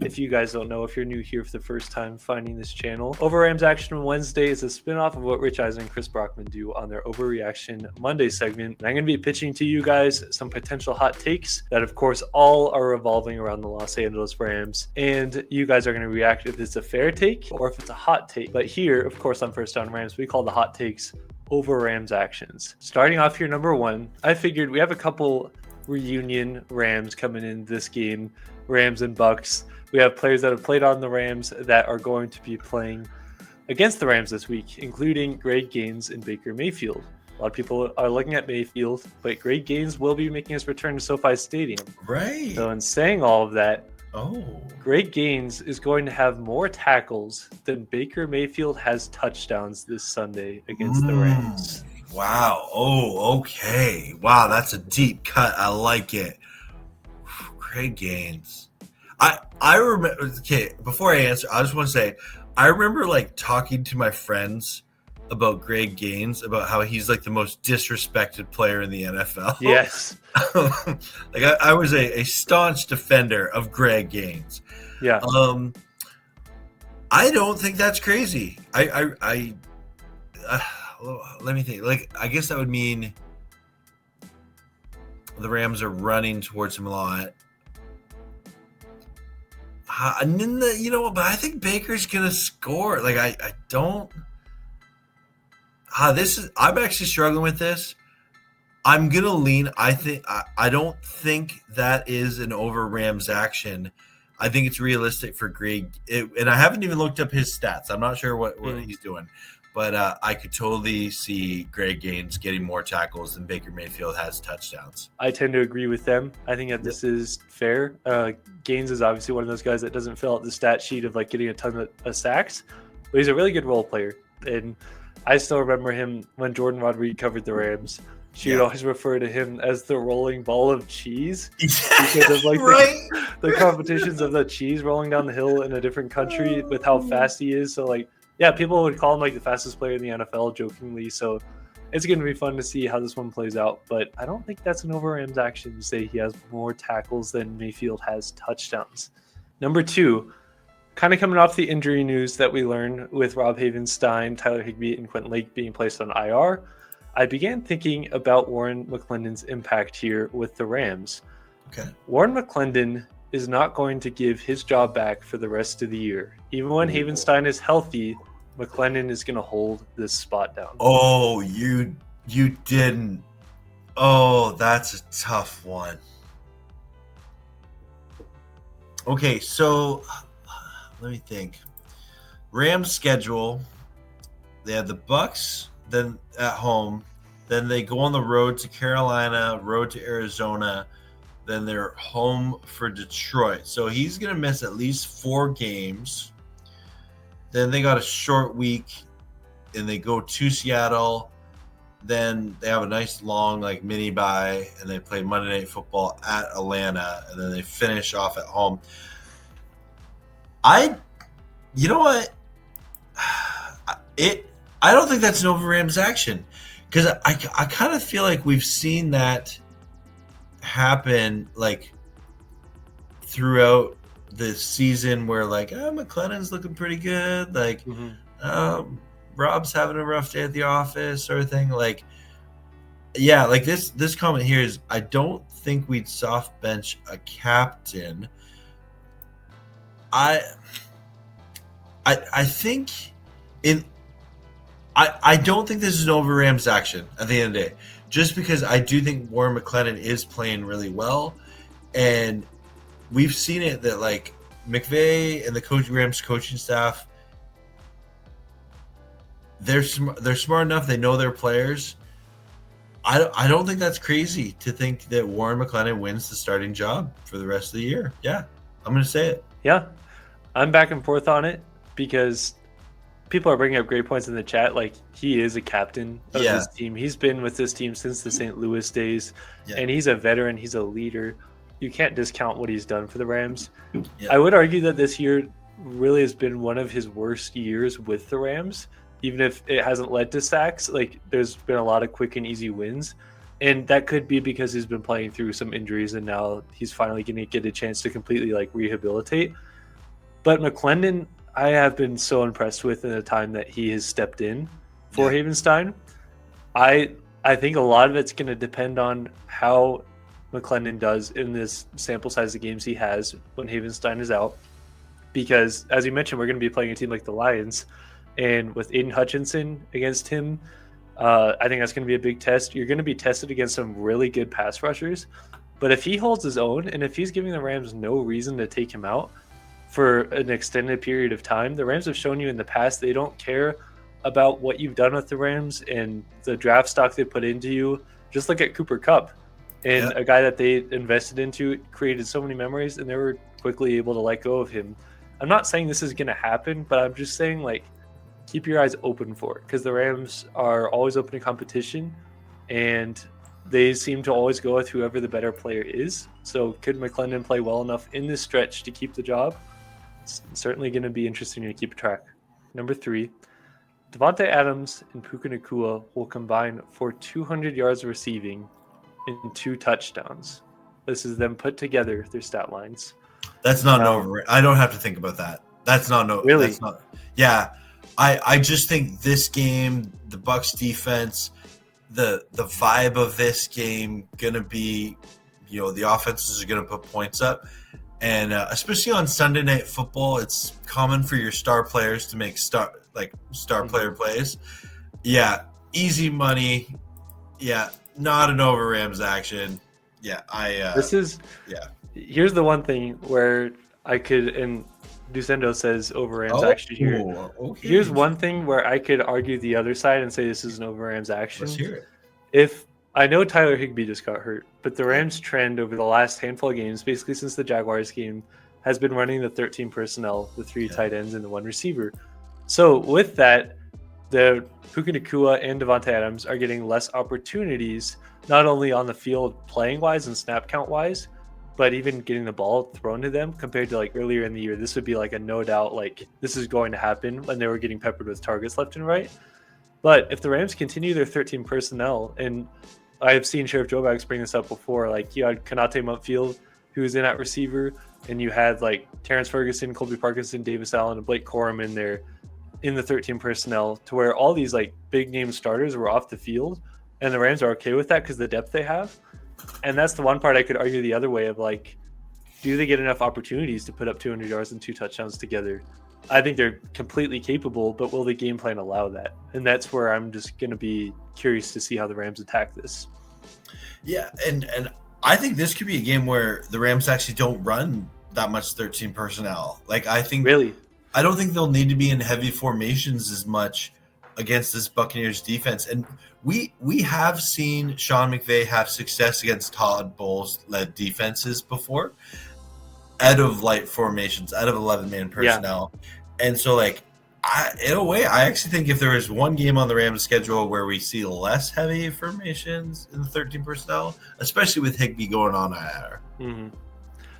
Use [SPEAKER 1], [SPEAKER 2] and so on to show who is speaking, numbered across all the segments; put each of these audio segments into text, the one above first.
[SPEAKER 1] If you guys don't know, if you're new here for the first time finding this channel, Overrams Action Wednesday is a spinoff of what Rich Eisen and Chris Brockman do on their Overreaction Monday segment. And I'm going to be pitching to you guys some potential hot takes that, of course, all are revolving around the Los Angeles Rams. And you guys are going to react if it's a fair take or if it's a hot take. But here, of course, on First Down Rams, we call the hot takes over Rams actions. Starting off here, number one, I figured we have a couple reunion Rams coming in this game, Rams and Bucks. We have players that have played on the Rams that are going to be playing against the Rams this week, including Greg Gaines and Baker Mayfield. A lot of people are looking at Mayfield, but Greg Gaines will be making his return to SoFi Stadium.
[SPEAKER 2] Right.
[SPEAKER 1] So in saying all of that,
[SPEAKER 2] Oh,
[SPEAKER 1] Greg Gaines is going to have more tackles than Baker Mayfield has touchdowns this Sunday against the Rams.
[SPEAKER 2] Wow. Oh, okay. Wow, that's a deep cut. I like it. Greg Gaines. I remember. Okay, before I answer, I just want to say I remember like talking to my friends about Greg Gaines, about how he's like the most disrespected player in the NFL.
[SPEAKER 1] Yes.
[SPEAKER 2] Like I was a staunch defender of Greg Gaines.
[SPEAKER 1] Yeah.
[SPEAKER 2] I don't think that's crazy. I let me think. Like, I guess that would mean the Rams are running towards him a lot. And then but I think Baker's gonna score. Like, I don't. I'm actually struggling with this. I'm gonna lean. I don't think that is an over Rams action. I think it's realistic for Greg. And I haven't even looked up his stats. I'm not sure what he's doing. But I could totally see Greg Gaines getting more tackles than Baker Mayfield has touchdowns.
[SPEAKER 1] I tend to agree with them. I think that this is fair. Gaines is obviously one of those guys that doesn't fill out the stat sheet of like getting a ton of sacks, but he's a really good role player. And I still remember him when Jordan Rodriguez covered the Rams. She would always refer to him as the rolling ball of cheese because of like the competitions of the cheese rolling down the hill in a different country with how fast he is. So like, yeah, people would call him like the fastest player in the NFL jokingly. So it's going to be fun to see how this one plays out. But I don't think that's an over Rams action to say he has more tackles than Mayfield has touchdowns. Number two, kind of coming off the injury news that we learned with Rob Havenstein, Tyler Higbee, and Quentin Lake being placed on IR, I began thinking about Warren McClendon's impact here with the Rams.
[SPEAKER 2] Okay.
[SPEAKER 1] Warren McClendon is not going to give his job back for the rest of the year. Even when Havenstein is healthy, McClendon is going to hold this spot down.
[SPEAKER 2] Oh, you didn't. Oh, that's a tough one. Okay, so let me think. Rams schedule. They have the Bucks, then at home. Then they go on the road to Carolina, road to Arizona. Then they're home for Detroit. So he's going to miss at least 4 games. Then they got a short week, and they go to Seattle. Then they have a nice long like mini bye, and they play Monday Night Football at Atlanta, and then they finish off at home. You know what? I don't think that's an over Rams action because I kind of feel like we've seen that happen like throughout the season where like McClendon's looking pretty good, like Rob's having a rough day at the office sort of thing. Like, yeah, like this comment here is I don't think we'd soft bench a captain. I think I don't think this is an over Rams action at the end of the day, just because I do think Warren McClendon is playing really well, and we've seen it that like McVay and the Rams coaching staff, they're smart enough. They know their players. I don't think that's crazy to think that Warren McClendon wins the starting job for the rest of the year. Yeah, I'm going to say it.
[SPEAKER 1] Yeah, I'm back and forth on it because people are bringing up great points in the chat. Like, he is a captain of this team. He's been with this team since the St. Louis days, and he's a veteran. He's a leader. You can't discount what he's done for the Rams. I would argue that this year really has been one of his worst years with the Rams, even if it hasn't led to sacks. Like, there's been a lot of quick and easy wins, and that could be because he's been playing through some injuries, and now he's finally going to get a chance to completely like rehabilitate. But McClendon, I have been so impressed with in the time that he has stepped in for Havenstein. I think a lot of it's going to depend on how McClendon does in this sample size of games he has when Havenstein is out. Because, as you mentioned, we're going to be playing a team like the Lions. And with Aiden Hutchinson against him, I think that's going to be a big test. You're going to be tested against some really good pass rushers. But if he holds his own, and if he's giving the Rams no reason to take him out for an extended period of time, the Rams have shown you in the past they don't care about what you've done with the Rams and the draft stock they put into you. Just look at Cooper Kupp, and a guy that they invested into, created so many memories, and they were quickly able to let go of him. I'm not saying this is going to happen, but I'm just saying, like, keep your eyes open for it, because the Rams are always open to competition, and they seem to always go with whoever the better player is. So could McClendon play well enough in this stretch to keep the job? It's certainly going to be interesting to keep track. Number 3, Davante Adams and Puka Nacua will combine for 200 yards receiving and 2 touchdowns. This is them put together, their stat lines.
[SPEAKER 2] That's not over. I don't have to think about that. That's not no.
[SPEAKER 1] Really?
[SPEAKER 2] That's not. Yeah, I just think this game, the Bucks defense, the vibe of this game gonna be, the offenses are gonna put points up, and especially on Sunday Night Football, it's common for your star players to make star player plays. Yeah, easy money. Yeah, not an over Rams action. Yeah,
[SPEAKER 1] Here's the one thing where I could, and Ducendo says over Rams action here. Okay. Here's one thing where I could argue the other side and say this is an over Rams action.
[SPEAKER 2] Let's hear it.
[SPEAKER 1] If I know Tyler Higbee just got hurt, but the Rams trend over the last handful of games, basically since the Jaguars game, has been running the 13 personnel, the 3 tight ends and the 1 receiver. So with that, the Puka Nacua and Davante Adams are getting less opportunities, not only on the field playing wise and snap count wise, but even getting the ball thrown to them compared to like earlier in the year. This would be like a no doubt, like this is going to happen when they were getting peppered with targets left and right. But if the Rams continue their 13 personnel, and I've seen Sheriff Joe Bags bring this up before, like you had Konate Mumpfield, who was in at receiver, and you had like Terrence Ferguson, Colby Parkinson, Davis Allen, and Blake Corum in there in the 13 personnel, to where all these like big name starters were off the field, and the Rams are okay with that because the depth they have. And that's the one part I could argue the other way of, like, do they get enough opportunities to put up 200 yards and 2 touchdowns together? I think they're completely capable, but will the game plan allow that? And that's where I'm just going to be curious to see how the Rams attack this.
[SPEAKER 2] Yeah, and I think this could be a game where the Rams actually don't run that much 13 personnel. Like, I think
[SPEAKER 1] really,
[SPEAKER 2] I don't think they'll need to be in heavy formations as much against this Buccaneers defense. And we have seen Sean McVay have success against Todd Bowles-led defenses before, out of light formations, out of 11-man personnel. Yeah. And so, like, in a way, I actually think if there is one game on the Rams schedule where we see less heavy formations in the 13 personnel, especially with Higbee going on IR.
[SPEAKER 1] Mm-hmm.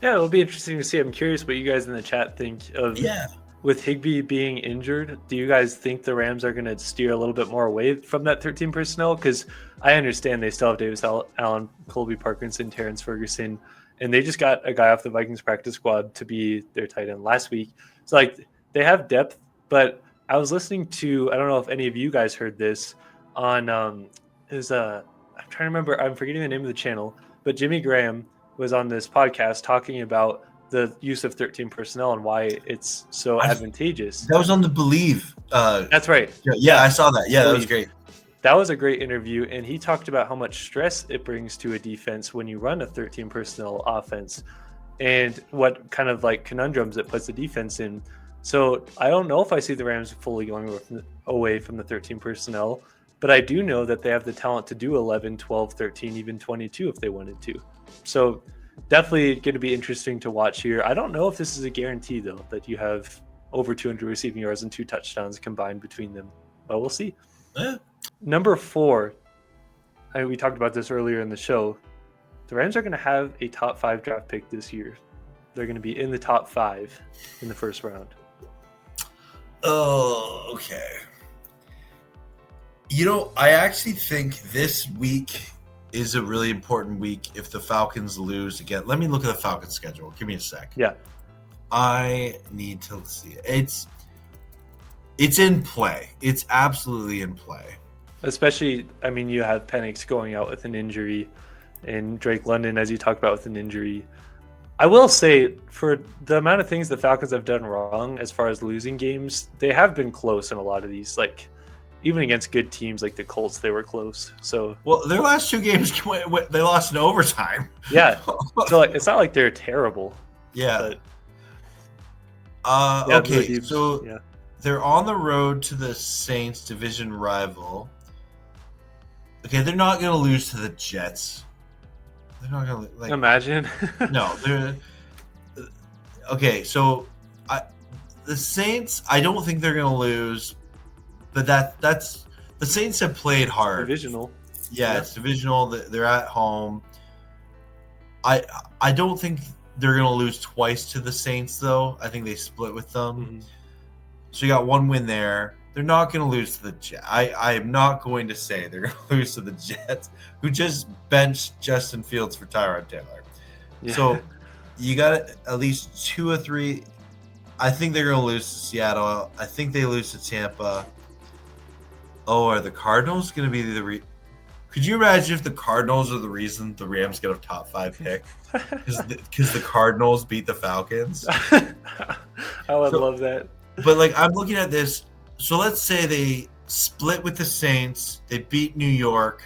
[SPEAKER 1] Yeah, it'll be interesting to see. I'm curious what you guys in the chat think of.
[SPEAKER 2] Yeah.
[SPEAKER 1] With Higbee being injured, do you guys think the Rams are going to steer a little bit more away from that 13 personnel? Because I understand they still have Davis Allen, Colby Parkinson, Terrence Ferguson, and they just got a guy off the Vikings practice squad to be their tight end last week. So, like, they have depth, but I was listening to, I don't know if any of you guys heard this on, I'm trying to remember, I'm forgetting the name of the channel, but Jimmy Graham was on this podcast talking about the use of 13 personnel and why it's so advantageous.
[SPEAKER 2] That was on the Believe.
[SPEAKER 1] That's right.
[SPEAKER 2] Yeah, I saw that. Yeah, that was great.
[SPEAKER 1] That was a great interview, and he talked about how much stress it brings to a defense when you run a 13 personnel offense and what kind of like conundrums it puts the defense in. So I don't know if I see the Rams fully going away from the 13 personnel, but I do know that they have the talent to do 11, 12, 13, even 22 if they wanted to. So definitely going to be interesting to watch here. I don't know if this is a guarantee, though, that you have over 200 receiving yards and 2 touchdowns combined between them. But we'll see.
[SPEAKER 2] Yeah.
[SPEAKER 1] Number 4, we talked about this earlier in the show. The Rams are going to have a top 5 draft pick this year. They're going to be in the top 5 in the first round.
[SPEAKER 2] Oh, okay. I actually think this week is a really important week if the Falcons lose again. Let me look at the Falcons schedule. Give me a sec.
[SPEAKER 1] Yeah.
[SPEAKER 2] I need to see it. It's in play. It's absolutely in play.
[SPEAKER 1] Especially, I mean, you have Penix going out with an injury, and Drake London, as you talked about, with an injury. I will say, for the amount of things the Falcons have done wrong as far as losing games, they have been close in a lot of these. Like, even against good teams like the Colts, they were close. So,
[SPEAKER 2] Well, their last 2 games, they lost in overtime.
[SPEAKER 1] yeah. So, like, it's not like they're terrible.
[SPEAKER 2] Yeah.
[SPEAKER 1] But,
[SPEAKER 2] okay, so they're on the road to the Saints, division rival. Okay, they're not going to lose to the Jets. They're not going to
[SPEAKER 1] imagine.
[SPEAKER 2] No, they're okay. So, the Saints. I don't think they're going to lose, but that's the Saints have played hard.
[SPEAKER 1] Divisional.
[SPEAKER 2] Yeah, it's divisional. They're at home. I don't think they're going to lose twice to the Saints, though. I think they split with them.
[SPEAKER 1] Mm-hmm.
[SPEAKER 2] So you got 1 win there. They're not going to lose to the Jets. I am not going to say they're going to lose to the Jets, who just benched Justin Fields for Tyrod Taylor. Yeah. So you got at least 2 or 3. I think they're going to lose to Seattle. I think they lose to Tampa. Oh, are the Cardinals going to be the Could you imagine if the Cardinals are the reason the Rams get a top 5 pick? Because the Cardinals beat the Falcons?
[SPEAKER 1] I would love that.
[SPEAKER 2] But, like, I'm looking at this. So let's say they split with the Saints. They beat New York.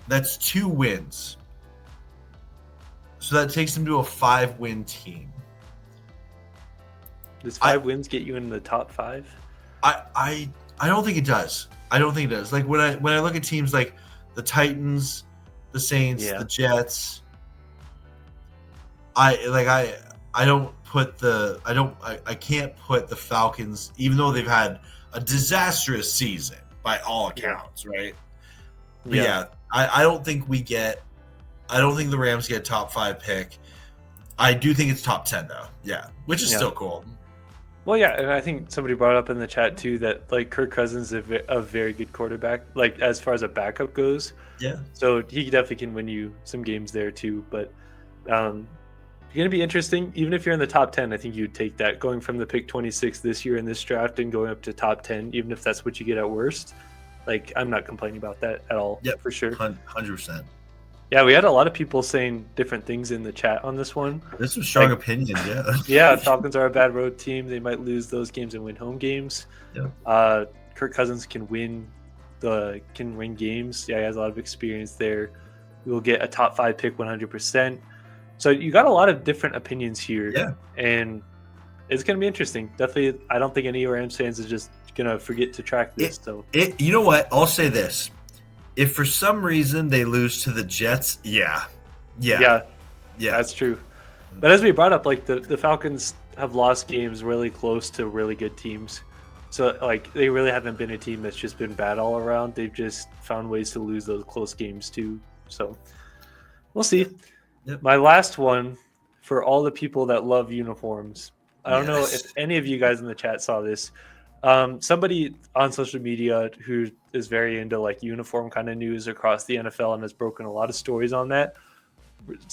[SPEAKER 2] That's 2 wins. So that takes them to a 5-win team.
[SPEAKER 1] Does 5 wins get you in the top 5?
[SPEAKER 2] I don't think it does. I don't think it does. Like, when I look at teams like the Titans, the Saints, the Jets, I can't put the Falcons, even though they've had a disastrous season by all accounts, right? But yeah, I don't think the Rams get a top 5 pick. I do think it's top 10 though. Yeah, which is still cool.
[SPEAKER 1] Well, yeah, and I think somebody brought up in the chat too that like Kirk Cousins is a very good quarterback, like as far as a backup goes.
[SPEAKER 2] Yeah.
[SPEAKER 1] So he definitely can win you some games there too. But going to be interesting. Even if you're in the top 10, I think you'd take that. Going from the pick 26 this year in this draft and going up to top 10, even if that's what you get at worst, like I'm not complaining about that at all.
[SPEAKER 2] Yeah,
[SPEAKER 1] for sure.
[SPEAKER 2] 100%.
[SPEAKER 1] Yeah, we had a lot of people saying different things in the chat on this one.
[SPEAKER 2] This was strong opinion, yeah.
[SPEAKER 1] Yeah, Falcons are a bad road team. They might lose those games and win home games.
[SPEAKER 2] Yeah.
[SPEAKER 1] Kirk Cousins can win games. Yeah, he has a lot of experience there. We will get a top 5 pick 100%. So you got a lot of different opinions here.
[SPEAKER 2] Yeah.
[SPEAKER 1] And it's going to be interesting. Definitely, I don't think any Rams fans is just going to forget to track this.
[SPEAKER 2] You know what? I'll say this. If for some reason they lose to the Jets, yeah,
[SPEAKER 1] that's true. But as we brought up, like the Falcons have lost games really close to really good teams. So like they really haven't been a team that's just been bad all around. They've just found ways to lose those close games too. So we'll see.
[SPEAKER 2] Yep.
[SPEAKER 1] My last one for all the people that love uniforms. I don't know if any of you guys in the chat saw this. Somebody on social media who is very into like uniform kind of news across the NFL and has broken a lot of stories on that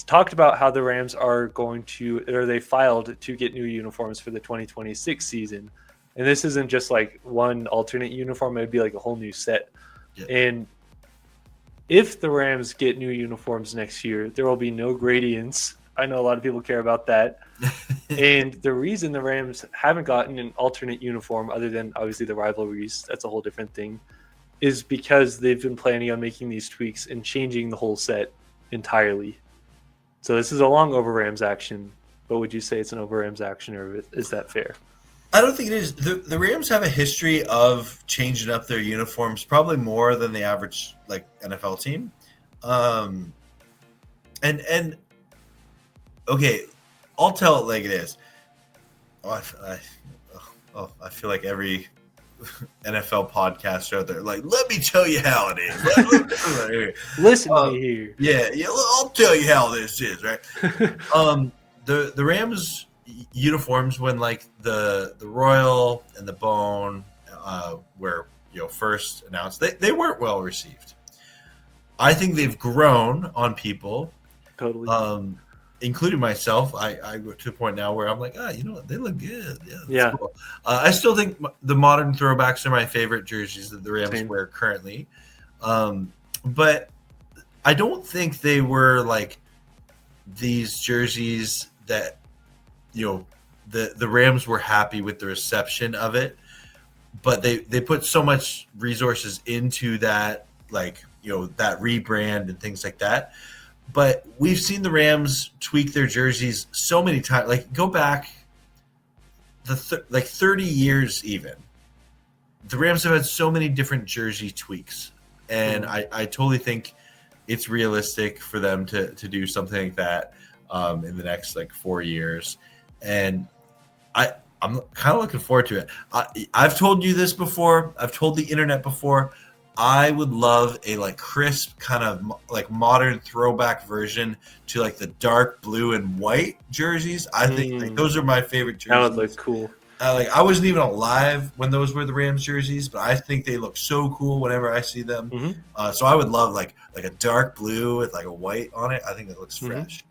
[SPEAKER 1] talked about how the Rams are they filed to get new uniforms for the 2026 season. And this isn't just like one alternate uniform, it'd be like a whole new set.
[SPEAKER 2] Yeah.
[SPEAKER 1] And if the Rams get new uniforms next year, there will be no gradients. I know a lot of people care about that. And the reason the Rams haven't gotten an alternate uniform, other than obviously the rivalries, that's a whole different thing, is because they've been planning on making these tweaks and changing the whole set entirely. So this is a long over Rams action, but would you say it's an over Rams action, or is that fair?
[SPEAKER 2] I don't think it is. The Rams have a history of changing up their uniforms, probably more than the average like NFL team. And okay, I'll tell it like it is. I feel like every NFL podcaster out there, like, let me tell you how it is.
[SPEAKER 1] Listen to me here.
[SPEAKER 2] Yeah, I'll tell you how this is, right? The Rams uniforms, when like the Royal and the Bone were first announced, they weren't well received. I think they've grown on people.
[SPEAKER 1] Totally.
[SPEAKER 2] including myself, I go to the point now where I'm like, you know what, they look good.
[SPEAKER 1] Yeah.
[SPEAKER 2] Cool. I still think the modern throwbacks are my favorite jerseys that the Rams
[SPEAKER 1] Same.
[SPEAKER 2] wear currently. But I don't think they were like these jerseys that, you know, the Rams were happy with the reception of it, but they put so much resources into that, like, you know, that rebrand and things like that. But we've seen the Rams tweak their jerseys so many times. Like, go back like 30 years even. The Rams have had so many different jersey tweaks. And I totally think it's realistic for them to do something like that in the next, like, 4 years. And I'm kind of looking forward to it. I've told you this before. I've told the internet before. I would love a, like, crisp kind of like modern throwback version to, like, the dark blue and white jerseys. I think, like, those are my favorite jerseys.
[SPEAKER 1] That would look cool.
[SPEAKER 2] Like, I wasn't even alive when those were the Rams jerseys, but I think they look so cool whenever I see them. So I would love like a dark blue with, like, a white on it. I think it looks fresh.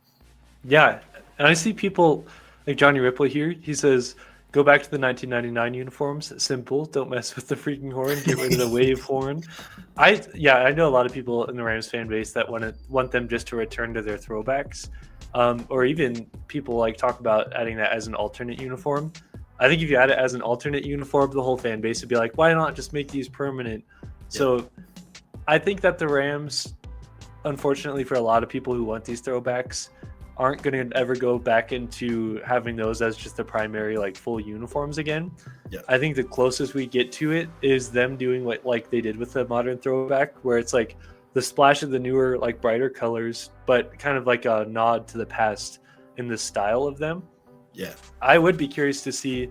[SPEAKER 1] Yeah, and I see people like Johnny Ripley here. He says, go back to the 1999 uniforms. Simple. Don't mess with the freaking horn. Get rid of the wave horn. I know a lot of people in the Rams fan base that want them just to return to their throwbacks, or even people like talk about adding that as an alternate uniform. I think if you add it as an alternate uniform, the whole fan base would be like, why not just make these permanent? Yeah. So I think that the Rams, unfortunately for a lot of people who want these throwbacks, aren't going to ever go back into having those as just the primary, like, full uniforms again. Yeah. I think the closest we get to it is them doing what, like, they did with the modern throwback, where it's like the splash of the newer, like, brighter colors, but kind of like a nod to the past in the style of them.
[SPEAKER 2] Yeah,
[SPEAKER 1] I would be curious to see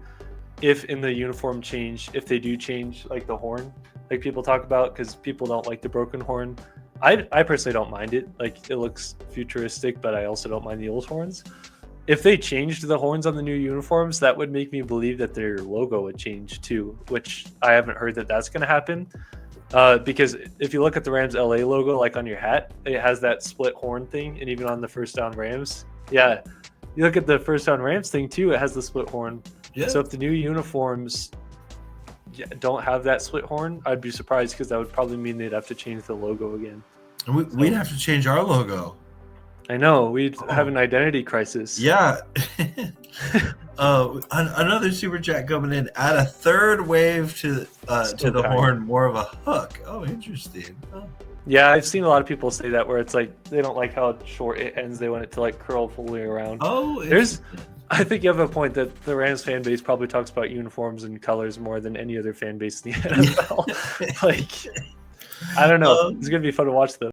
[SPEAKER 1] if in the uniform change, if they do change, like, the horn, like people talk about, because people don't like the broken horn. I personally don't mind it. Like, it looks futuristic, but I also don't mind the old horns. If they changed the horns on the new uniforms, that would make me believe that their logo would change too, which I haven't heard that that's going to happen. Because if you look at the Rams LA logo, like on your hat, it has that split horn thing, and even on the first down Rams, yeah. You look at the first down Rams thing too, it has the split horn. Yeah. So if the new uniforms don't have that split horn, I'd be surprised, because that would probably mean they'd have to change the logo again.
[SPEAKER 2] We'd have to change our logo.
[SPEAKER 1] I know. We'd have an identity crisis.
[SPEAKER 2] Yeah. Another super chat coming in. Add a third wave to the horn, more of a hook. Oh, interesting. Oh.
[SPEAKER 1] Yeah, I've seen a lot of people say that, where it's like they don't like how short it ends. They want it to, like, curl fully around. Oh, I think you have a point that the Rams fan base probably talks about uniforms and colors more than any other fan base in the NFL. Like, I don't know. It's going to be fun to watch, though.